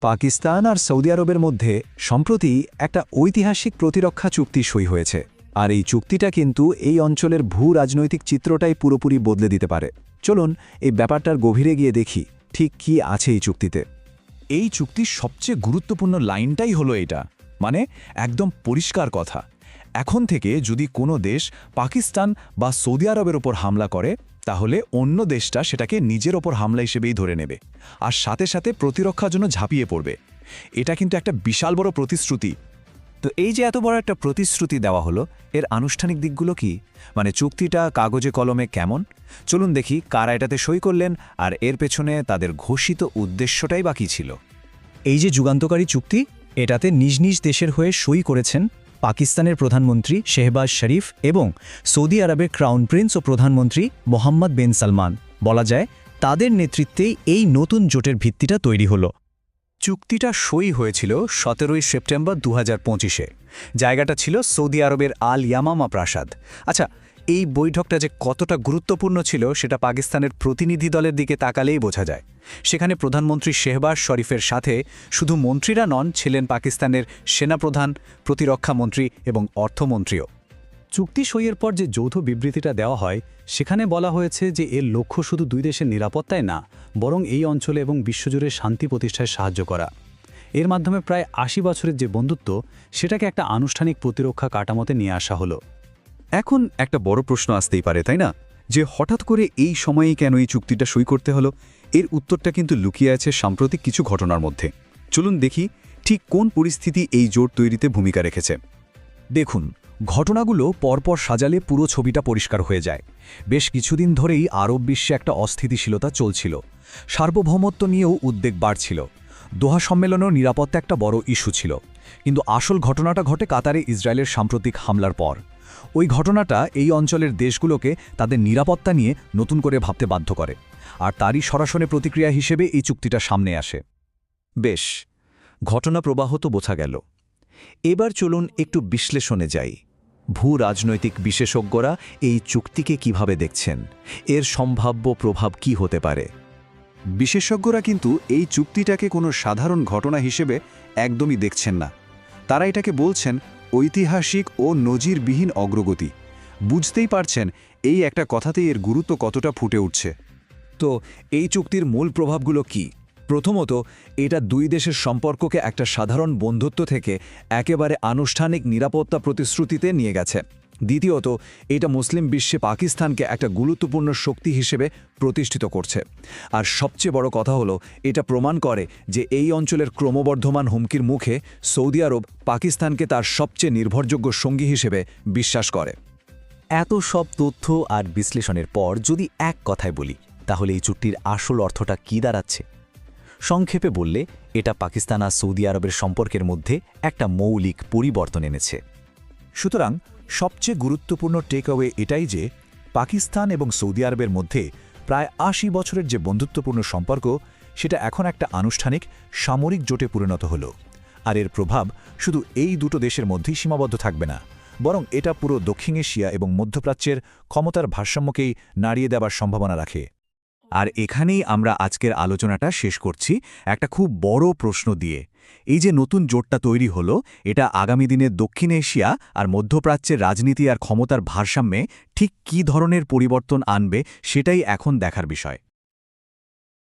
পাকিস্তান আর Saudi আরবের মধ্যে সম্প্রতি একটা ঐতিহাসিক প্রতিরক্ষা চুক্তি সই হয়েছে, আর এই চুক্তিটা কিন্তু এই অঞ্চলের ভূ রাজনৈতিক চিত্রটাই পুরোপুরি বদলে দিতে পারে। চলুন এই ব্যাপারটার গভীরে গিয়ে দেখি ঠিক কি আছে এই চুক্তিতে। এই চুক্তির সবচেয়ে গুরুত্বপূর্ণ লাইনটাই হলো এটা, মানে একদম পরিষ্কার কথা। এখন থেকে যদি কোনো দেশ পাকিস্তান বা সৌদি আরবের ওপর হামলা করে, তাহলে অন্য দেশটা সেটাকে নিজের ওপর হামলা হিসেবেই ধরে নেবে, আর সাথে সাথে প্রতিরক্ষার জন্য ঝাঁপিয়ে পড়বে। এটা কিন্তু একটা বিশাল বড় প্রতিশ্রুতি। তো এই যে এত বড় একটা প্রতিশ্রুতি দেওয়া হলো, এর আনুষ্ঠানিক দিকগুলো কি? মানে চুক্তিটা কাগজে কলমে কেমন? চলুন দেখি কারা এটাতে সই করলেন, আর এর পেছনে তাদের ঘোষিত উদ্দেশ্যটাই বাকি ছিল। এই যে যুগান্তকারী চুক্তি, এটাতে নিজ নিজ দেশের হয়ে সই করেছেন পাকিস্তানের প্রধানমন্ত্রী শেহবাজ শরীফ এবং সৌদি আরবের ক্রাউন প্রিন্স ও প্রধানমন্ত্রী মোহাম্মদ বিন সালমান। বলা যায় তাদের নেতৃত্বেই এই নতুন জোটের ভিত্তিটা তৈরি হলো। চুক্তিটা সই হয়েছিল 17 সেপ্টেম্বর 2025-এ। জায়গাটা ছিল সৌদি আরবের আল ইয়ামামা প্রাসাদ। আচ্ছা, এই বৈঠকটা যে কতটা গুরুত্বপূর্ণ ছিল সেটা পাকিস্তানের প্রতিনিধি দলের দিকে তাকালেই বোঝা যায়। সেখানে প্রধানমন্ত্রী শেহবাজ শরীফের সাথে শুধু মন্ত্রীরা নন, ছিলেন পাকিস্তানের সেনাপ্রধান, প্রতিরক্ষা মন্ত্রী এবং অর্থমন্ত্রীও। চুক্তি সইয়ের পর যে যৌথ বিবৃতিটা দেওয়া হয়, সেখানে বলা হয়েছে যে এর লক্ষ্য শুধু দুই দেশের নিরাপত্তায় না, বরং এই অঞ্চলে এবং বিশ্বজুড়ে শান্তি প্রতিষ্ঠায় সাহায্য করা। এর মাধ্যমে প্রায় ৮০ বছরের যে বন্ধুত্ব, সেটাকে একটা আনুষ্ঠানিক প্রতিরক্ষা কাঠামোতে নিয়ে আসা হলো। এখন একটা বড় প্রশ্ন আসতেই পারে, তাই না, যে হঠাৎ করে এই সময়েই কেন এই চুক্তিটা সই করতে হলো? এর উত্তরটা কিন্তু লুকিয়ে আছে সাম্প্রতিক কিছু ঘটনার মধ্যে। চলুন দেখি ঠিক কোন পরিস্থিতি এই জোট তৈরিতে ভূমিকা রেখেছে। দেখুন, ঘটনাগুলো পরপর সাজালে পুরো ছবিটা পরিষ্কার হয়ে যায়। বেশ কিছুদিন ধরেই আরব বিশ্বে একটা অস্থিতিশীলতা চলছিল। সার্বভৌমত্ব নিয়েও উদ্বেগ বাড়ছিল। দোহা সম্মেলনেও নিরাপত্তা একটা বড় ইস্যু ছিল। কিন্তু আসল ঘটনাটা ঘটে কাতারে ইসরায়েলের সাম্প্রতিক হামলার পর। ওই ঘটনাটা এই অঞ্চলের দেশগুলোকে তাদের নিরাপত্তা নিয়ে নতুন করে ভাবতে বাধ্য করে, আর তারই সরাসরি প্রতিক্রিয়া হিসেবে এই চুক্তিটা সামনে আসে। বেশ, ঘটনা প্রবাহ তো বোঝা গেল। এবার চলুন একটু বিশ্লেষণে যাই। ভূ রাজনৈতিক বিশেষজ্ঞরা এই চুক্তিকে কিভাবে দেখছেন? এর সম্ভাব্য প্রভাব কি হতে পারে? বিশেষজ্ঞরা কিন্তু এই চুক্তিটাকে কোনো সাধারণ ঘটনা হিসেবে একদমই দেখছেন না। তারা এটাকে বলছেন ঐতিহাসিক ও নজিরবিহীন অগ্রগতি। বুঝতেই পারছেন এই একটা কথাতেই এর গুরুত্ব কতটা ফুটে উঠছে। তো এই চুক্তির মূল প্রভাবগুলো কি? প্রথমত, এটা দুই দেশের সম্পর্ককে একটা সাধারণ বন্ধুত্ব থেকে একেবারে আনুষ্ঠানিক নিরাপত্তা প্রতিশ্রুতিতে নিয়ে গেছে। দ্বিতীয়ত, এটা মুসলিম বিশ্বে পাকিস্তানকে একটা গুরুত্বপূর্ণ শক্তি হিসেবে প্রতিষ্ঠিত করছে। আর সবচেয়ে বড় কথা হলো, এটা প্রমাণ করে যে এই অঞ্চলের ক্রমবর্ধমান হুমকির মুখে সৌদি আরব পাকিস্তানকে তার সবচেয়ে নির্ভরযোগ্য সঙ্গী হিসেবে বিশ্বাস করে। এত সব তথ্য আর বিশ্লেষণের পর যদি এক কথায় বলি, তাহলে এই চুক্তির আসল অর্থটা কী দাঁড়াচ্ছে? সংক্ষেপে বললে, এটা পাকিস্তান আর সৌদি আরবের সম্পর্কের মধ্যে একটা মৌলিক পরিবর্তন এনেছে। সুতরাং সবচেয়ে গুরুত্বপূর্ণ টেকঅ্যাওয়ে এটাই যে পাকিস্তান এবং সৌদি আরবের মধ্যে প্রায় ৮০ বছরের যে বন্ধুত্বপূর্ণ সম্পর্ক, সেটা এখন একটা আনুষ্ঠানিক সামরিক জোটে পরিণত হল। আর এর প্রভাব শুধু এই দুটো দেশের মধ্যেই সীমাবদ্ধ থাকবে না, বরং এটা পুরো দক্ষিণ এশিয়া এবং মধ্যপ্রাচ্যের ক্ষমতার ভারসাম্যকেই নাড়িয়ে দেওয়ার সম্ভাবনা রাখে। আর এখানেই আমরা আজকের আলোচনাটা শেষ করছি একটা খুব বড় প্রশ্ন দিয়ে। এই যে নতুন জোটটা তৈরি হলো, এটা আগামী দিনে দক্ষিণ এশিয়া আর মধ্যপ্রাচ্যের রাজনীতি আর ক্ষমতার ভারসাম্যে ঠিক কী ধরনের পরিবর্তন আনবে, সেটাই এখন দেখার বিষয়।